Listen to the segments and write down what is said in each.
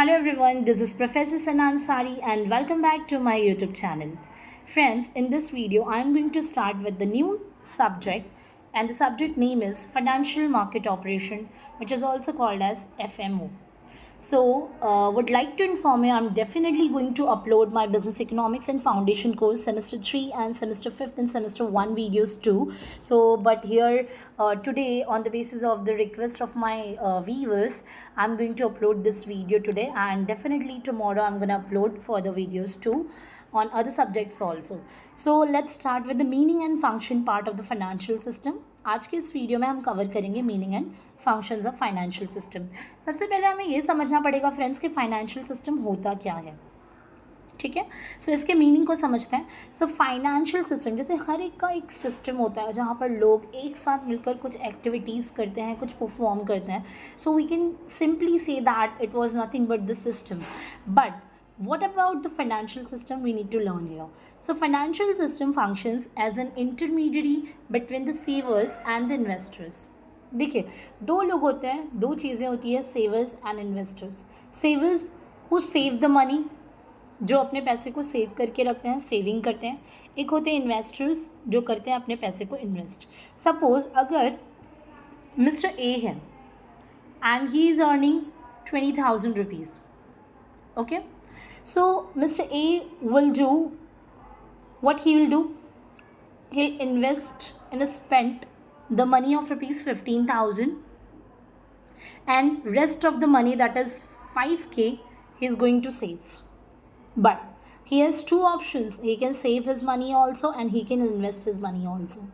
Hello everyone, this is Professor Sanan Sari and welcome back to my YouTube channel. Friends, in this video I am going to start with the new subject and the subject name is Financial Market Operation, which is also called as FMO. So, would like to inform you, I'm definitely going to upload my Business Economics and Foundation course semester 3 and semester 5th and semester 1 videos too. So, but here today on the basis of the request of my viewers, I'm going to upload this video today and definitely tomorrow I'm going to upload further videos too on other subjects also. So, let's start with the meaning and function part of the financial system. आज के इस video में हम cover करेंगे meaning and functions of financial system. सबसे पहले हमें ये समझना पड़ेगा फ्रेंड्स कि फाइनेंशियल सिस्टम होता क्या है. ठीक है, सो इसके मीनिंग को समझते हैं. सो फाइनेंशियल सिस्टम जैसे हर एक का एक सिस्टम होता है जहाँ पर लोग एक साथ मिलकर कुछ एक्टिविटीज़ करते हैं, कुछ परफॉर्म करते हैं. So we can simply say that it was nothing but this system. But what about the financial system we need to learn here? So financial system functions as an intermediary between the savers and the investors. देखिए, दो लोग होते हैं, दो चीज़ें होती है, savers and investors. Savers who save the money, जो अपने पैसे को सेव करके रखते हैं, सेविंग करते हैं. एक होते हैं इन्वेस्टर्स जो करते हैं अपने पैसे को इन्वेस्ट. सपोज अगर मिस्टर ए है and he is earning 20,000 rupees. Okay, so Mr. A will do what he will do. He'll invest and spend the money of rupees 15,000 and rest of the money, that is 5k, he is going to save. But he has two options. He can save his money also and he can invest his money also.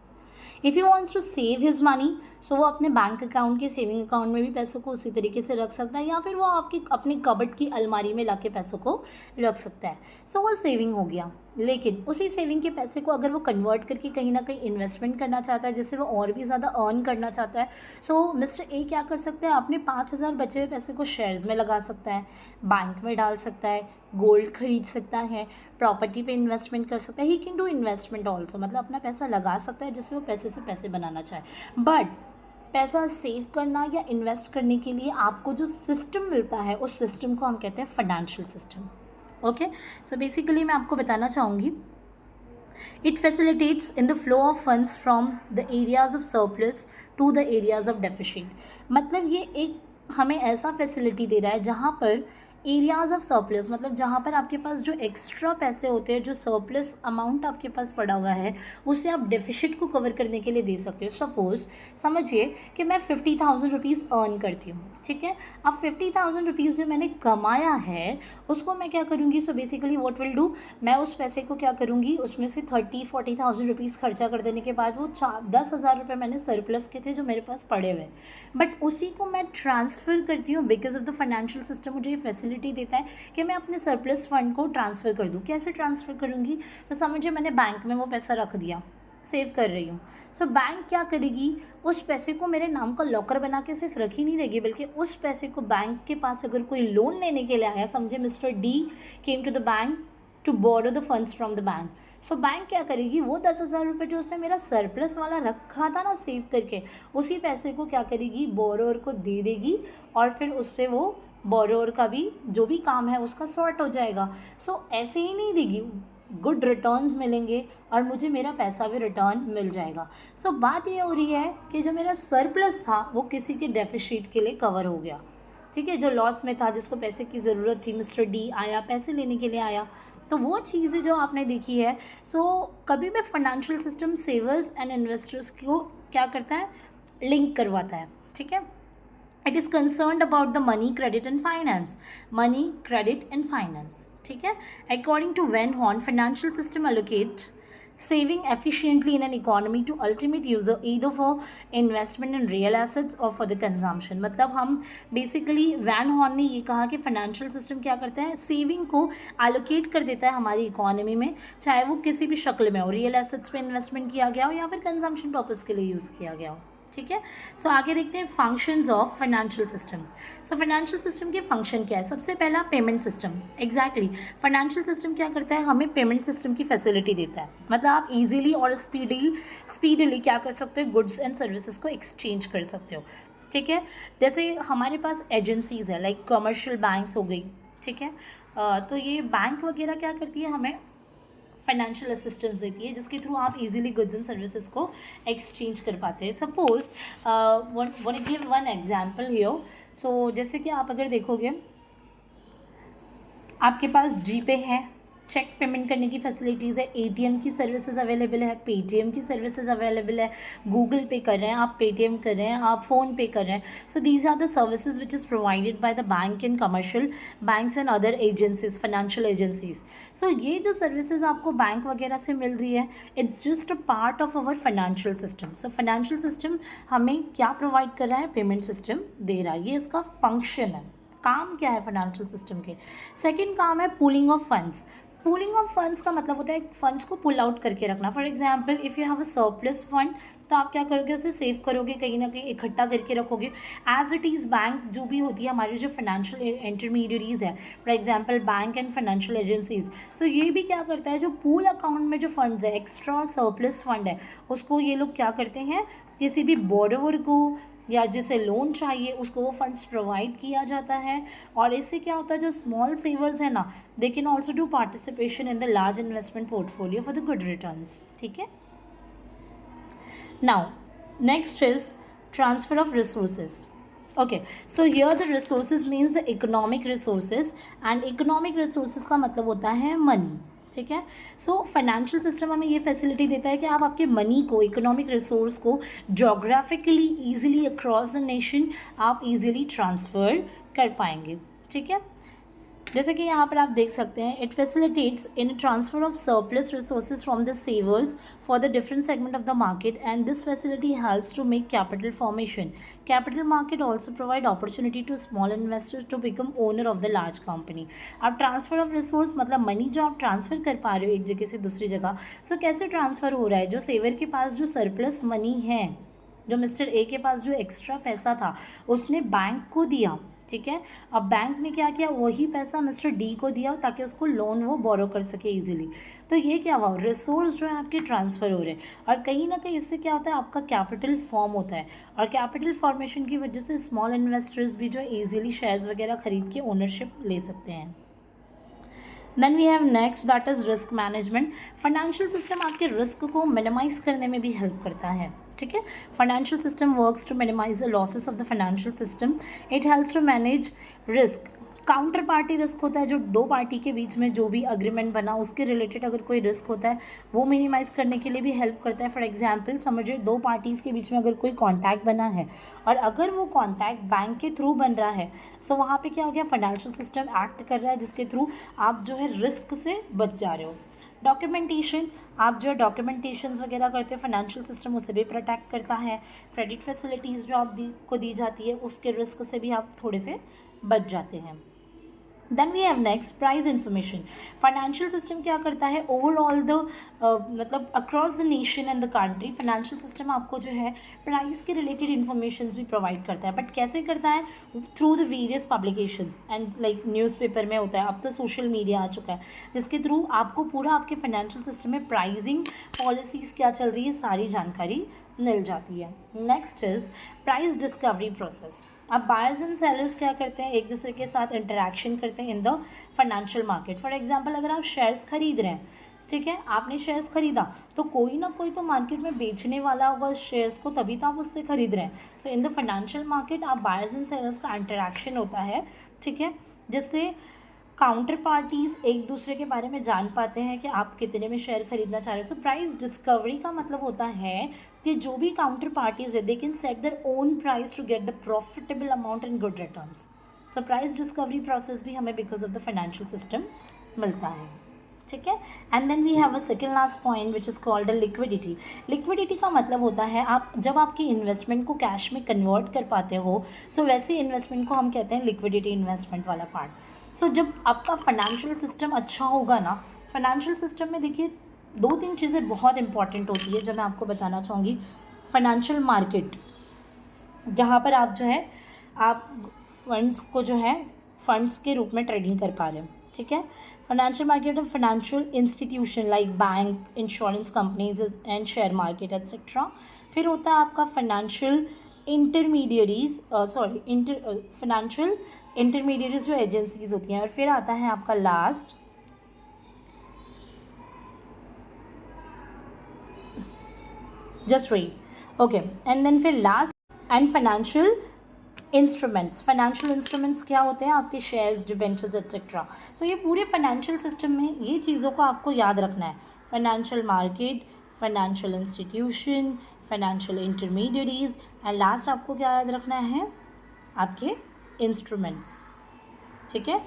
If he wants to save his money, so वो अपने bank account के saving account में भी पैसों को उसी तरीके से रख सकता है, या फिर वो आपकी अपने कबर्ड की अलमारी में ला के पैसों को रख सकता है. सो वो सेविंग हो गया. लेकिन उसी सेविंग के पैसे को अगर वो कन्वर्ट करके कहीं ना कहीं इन्वेस्टमेंट करना चाहता है जिससे वो और भी ज़्यादा अर्न करना चाहता है, सो मिस्टर ए क्या कर सकता है, अपने 5,000 बचे हुए पैसे को शेयर्स में लगा सकता है, बैंक में डाल सकता है, गोल्ड खरीद सकता है, प्रॉपर्टी पे इन्वेस्टमेंट कर सकता है. He can do investment also, मतलब अपना पैसा लगा सकता है जिससे वो पैसे से पैसे बनाना चाहे. बट पैसा सेव करना या इन्वेस्ट करने के लिए आपको जो सिस्टम मिलता है उस सिस्टम को हम कहते हैं financial system. Okay, so basically मैं आपको बताना चाहूँगी, it facilitates in the flow of funds from the areas of surplus to the areas of deficit. मतलब ये एक हमें ऐसा फैसिलिटी दे रहा है जहाँ पर एरियाज़ ऑफ सरप्लस, मतलब जहाँ पर आपके पास जो एक्स्ट्रा पैसे होते हैं, जो सरप्लस अमाउंट आपके पास पड़ा हुआ है, उसे आप डेफिसिट को कवर करने के लिए दे सकते हो. सपोज़ समझिए कि मैं 50,000 रुपीज़ अर्न करती हूँ. ठीक है, अब 50,000 रुपीज़ जो मैंने कमाया है उसको मैं क्या करूँगी, so basically what will do, मैं उस पैसे को क्या करूँगी, उसमें से 30-40,000 रुपीज़ खर्चा कर देने के बाद वो 10,000 रुपये मैंने सरप्लस के थे जो मेरे पास पड़े हुए, बट उसी को मैं ट्रांसफ़र करती हूँ. Because of the financial system मुझे ये फैसिलिटी देता है कि मैं अपने सरप्लस फंड को ट्रांसफ़र कर दूँ. कैसे ट्रांसफ़र करूँगी, तो समझिए मैंने बैंक में वो पैसा रख दिया, सेव कर रही हूँ. सो बैंक क्या करेगी, उस पैसे को मेरे नाम का लॉकर बना के सिर्फ रख ही नहीं देगी, बल्कि उस पैसे को बैंक के पास अगर कोई लोन लेने के लिए आया, समझे mister D came to the bank to borrow the funds from the bank, so bank क्या करेगी, वो 10,000 रुपये जो उसने मेरा सरप्लस वाला रखा था ना सेव करके, उसी पैसे को क्या करेगी, बोरोअर को दे देगी और फिर उससे वो बोरोअर का भी जो भी काम है उसका सॉर्ट हो जाएगा. सो ऐसे ही नहीं देगी, गुड रिटर्न्स मिलेंगे और मुझे मेरा पैसा भी रिटर्न मिल जाएगा. सो बात ये हो रही है कि जो मेरा सरप्लस था वो किसी के डेफिसिट के लिए कवर हो गया. ठीक है, जो लॉस में था, जिसको पैसे की ज़रूरत थी, मिस्टर डी आया, पैसे लेने के लिए आया, तो वो चीज़ें जो आपने देखी है. सो कभी भी financial system savers and investors को क्या करता है, लिंक करवाता है. ठीक है, it is concerned about the money, credit and finance. Money, credit and finance. ठीक है, according to Van Horne, financial system allocate saving efficiently in an economy to ultimate user either for investment in real assets or for the consumption. मतलब हम basically van horn ने ये कहा कि financial system क्या करता है, सेविंग को एलोकेट कर देता है हमारी इकोनॉमी में, चाहे वो किसी भी शक्ल में हो, रियल एसेट्स पे इन्वेस्टमेंट किया गया हो या फिर कंजम्पशन पर्पज़ के लिए यूज़ किया गया हो. ठीक है, सो आगे देखते हैं functions of financial system. So financial system के फंक्शन क्या है, सबसे पहला payment system. Exactly, financial system क्या करता है, हमें पेमेंट सिस्टम की फैसिलिटी देता है. मतलब आप इजीली और स्पीडली क्या कर सकते हो, गुड्स एंड सर्विसेज को एक्सचेंज कर सकते हो. ठीक है। जैसे हमारे पास एजेंसीज़ है लाइक कमर्शियल बैंक्स हो गई, ठीक है। तो ये बैंक वगैरह क्या करती है, हमें फाइनेंशियल असिस्टेंस देती है जिसके थ्रू आप इजीली गुड्स एंड सर्विसेज को एक्सचेंज कर पाते हैं। Suppose one give one example here. So जैसे कि आप अगर देखोगे, आपके पास जीपे है, चेक पेमेंट करने की फैसिलिटीज़ है, एटीएम की सर्विसेज अवेलेबल है, पेटीएम की सर्विसेज अवेलेबल है, गूगल पे कर रहे हैं आप, पेटीएम कर रहे हैं आप, फ़ोन पे कर रहे हैं। So these are the services which is provided by the bank and commercial banks and other agencies, financial agencies. So ये जो सर्विसेज आपको बैंक वगैरह से मिल रही है, it's just a part of our financial system. So financial system हमें क्या provide कर रहा है, पेमेंट सिस्टम दे रहा है, ये इसका फंक्शन है। काम क्या है फाइनेंशियल सिस्टम के? सेकेंड काम है pooling of funds. Pooling of funds का मतलब होता है फंड्स को पुल आउट करके रखना। For example if you have a surplus fund, तो आप क्या करोगे, उसे सेव करोगे, कहीं ना कहीं इकट्ठा करके रखोगे। एज इट इज़ बैंक जो भी होती है हमारी जो फाइनेंशियल इंटरमीडियरीज है, for example bank and financial agencies, so ये भी क्या करता है, जो पूल अकाउंट में जो फंड्स है, एक्स्ट्रा सरप्लस फंड है, उसको ये लोग क्या करते हैं, किसी भी बोरोवर को या जिसे लोन चाहिए उसको वो फंड्स प्रोवाइड किया जाता है। और इससे क्या होता है, जो स्मॉल सेवर्स है ना, they can also do participation in the large investment portfolio for the good returns, ठीक है। Now next is transfer of resources. Okay, so here the resources means the economic resources, and economic resources का मतलब होता है money, ठीक है। So financial system हमें ये फैसिलिटी देता है कि आप आपके मनी को, इकोनॉमिक रिसोर्स को geographically easily across the nation आप इजीली ट्रांसफ़र कर पाएंगे, ठीक है। जैसे कि यहाँ पर आप देख सकते हैं, it facilitates in transfer of surplus resources from the savers for the different segment of the market, and this facility helps to make capital formation. Capital market also provide opportunity to small investors to become owner of the large company. अब transfer of resource मतलब money जो आप transfer कर पा रहे हो एक जगह से दूसरी जगह, सो कैसे ट्रांसफ़र हो रहा है, जो सेवर के पास जो सरप्लस मनी है, जो मिस्टर ए के पास जो एक्स्ट्रा पैसा था उसने बैंक को दिया, ठीक है। अब बैंक ने क्या किया, वही पैसा मिस्टर डी को दिया ताकि उसको लोन वो बोरो कर सके इजीली। तो ये क्या हुआ, रिसोर्स जो है आपके ट्रांसफ़र हो रहे हैं, और कहीं ना कहीं इससे क्या होता है, आपका कैपिटल फॉर्म होता है, और कैपिटल फॉर्मेशन की वजह से स्मॉल इन्वेस्टर्स भी जो है ईजिली शेयर्स वगैरह खरीद के ओनरशिप ले सकते हैं। Then we have next that is risk management. Financial system आपके रिस्क को मिनिमाइज करने में भी हेल्प करता है, ठीक है। Financial system works to minimise the losses of the financial system. It helps to manage risk. Counter party risk होता है, जो दो पार्टी के बीच में जो भी अग्रीमेंट बना उसके रिलेटेड अगर कोई रिस्क होता है वो मिनिमाइज़ करने के लिए भी हेल्प करता है। फॉर एग्जांपल समझिए दो पार्टीज़ के बीच में अगर कोई कॉन्टैक्ट बना है और अगर वो कॉन्टैक्ट बैंक के थ्रू बन रहा है, सो वहाँ पे क्या हो गया, फाइनेंशियल सिस्टम एक्ट कर रहा है जिसके थ्रू आप जो है रिस्क से बच जा रहे हो। डॉक्यूमेंटेशन, आप जो डॉक्यूमेंटेशंस वगैरह करते हो फाइनेंशियल सिस्टम उसे भी प्रोटेक्ट करता है। क्रेडिट फैसिलिटीज़ जो आप को दी जाती है उसके रिस्क से भी आप थोड़े से बच जाते हैं। Then we have next price information. Financial system क्या करता है, ओवरऑल द मतलब across the nation and the country financial system आपको जो है प्राइस के रिलेटेड इन्फॉर्मेशन भी प्रोवाइड करता है। बट कैसे करता है, through the various publications and like newspaper में होता है, अब तो सोशल मीडिया आ चुका है जिसके थ्रू आपको पूरा आपके फाइनेंशियल सिस्टम में प्राइसिंग पॉलिसीज़ क्या चल रही है सारी जानकारी मिल जाती है। Next is price discovery process. अब बायर्स एंड सेलर्स क्या करते हैं, एक दूसरे के साथ इंटरेक्शन करते हैं in the financial market. For example अगर आप शेयर्स खरीद रहे हैं, ठीक है, आपने शेयर्स खरीदा तो कोई ना कोई तो मार्केट में बेचने वाला होगा उस शेयर्स को, तभी तो आप उससे खरीद रहे हैं। सो इन द फाइनेंशियल मार्केट आप बायर्स एंड सेलर्स का इंटरेक्शन होता है, ठीक है, जिससे काउंटर पार्टीज़ एक दूसरे के बारे में जान पाते हैं कि आप कितने में शेयर खरीदना चाह रहे हो। सो प्राइस डिस्कवरी का मतलब होता है कि जो भी काउंटर पार्टीज़ है they can set their own price to get the profitable amount and good returns. So price discovery process भी हमें because of the financial system मिलता है, ठीक है। And then we have a second last point which is called liquidity. Liquidity का मतलब होता है आप जब आपकी इन्वेस्टमेंट को कैश में कन्वर्ट कर पाते हो, सो वैसे इन्वेस्टमेंट को हम कहते हैं लिक्विडिटी इन्वेस्टमेंट वाला पार्ट। सो जब आपका फाइनेंशियल सिस्टम अच्छा होगा ना, फाइनेंशियल सिस्टम में देखिए दो तीन चीज़ें बहुत इंपॉर्टेंट होती है जो मैं आपको बताना चाहूँगी। फाइनेंशियल मार्केट जहाँ पर आप जो है आप फंड्स को जो है फंड्स के रूप में ट्रेडिंग कर पा रहे हो, ठीक है। Financial market of financial institution like bank, insurance companies and share market etcetera. फिर होता है आपका फाइनेंशियल इंटरमीडियरीज फाइनेंशियल इंटरमीडियरीज जो एजेंसीज होती हैं, और फिर आता है आपका last just wait, okay, and then फिर लास्ट एंड फाइनेंशियल इंस्ट्रूमेंट्स क्या होते हैं? आपके शेयर्स, डिबेंचर्स एट्सेट्रा। सो ये पूरे फाइनेंशियल सिस्टम में ये चीज़ों को आपको याद रखना है। Financial market, financial institution, financial intermediaries, and last आपको क्या याद रखना है? आपके इंस्ट्रूमेंट्स। ठीक है।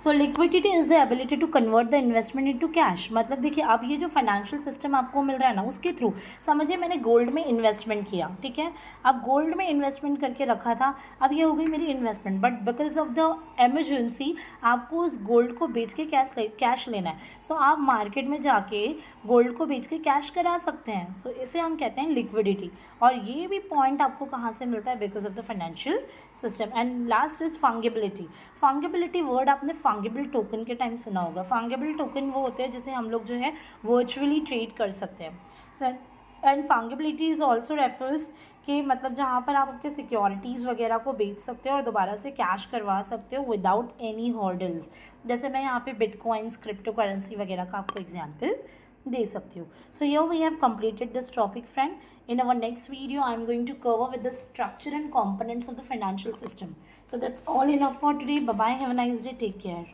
So liquidity is the ability to convert the investment into cash. मतलब देखिए, अब ये जो फाइनेंशियल सिस्टम आपको मिल रहा है ना, उसके थ्रू समझिए मैंने गोल्ड में इन्वेस्टमेंट किया, ठीक है। अब गोल्ड में इन्वेस्टमेंट करके रखा था, अब ये हो गई मेरी investment, but because of the emergency आपको उस गोल्ड को बेच के कैश लेना है। सो आप मार्केट में जाके गोल्ड को बेच के कैश करा सकते हैं। सो इसे हम कहते हैं लिक्विडिटी, और ये भी पॉइंट आपको कहाँ से मिलता है? Because of the financial system. And last is fungibility. Fungibility word आपने फंगिबल टोकन के टाइम सुना होगा। फंगिबल टोकन वो होते हैं जिसे हम लोग जो है वर्चुअली ट्रेड कर सकते हैं। And fungibility is also refers कि मतलब जहाँ पर आप आपके सिक्योरिटीज़ वगैरह को बेच सकते हो और दोबारा से कैश करवा सकते हो विदाउट एनी हॉर्डल्स। जैसे मैं यहाँ पे बिटकॉइंस, क्रिप्टो करेंसी वगैरह का आपको एग्जाम्पल दे सकती हूँ। So here we have completed this topic, friend. In our next video I am going to cover with the structure and components of the financial system. So that's all enough for today. Bye bye, have a nice day, take care.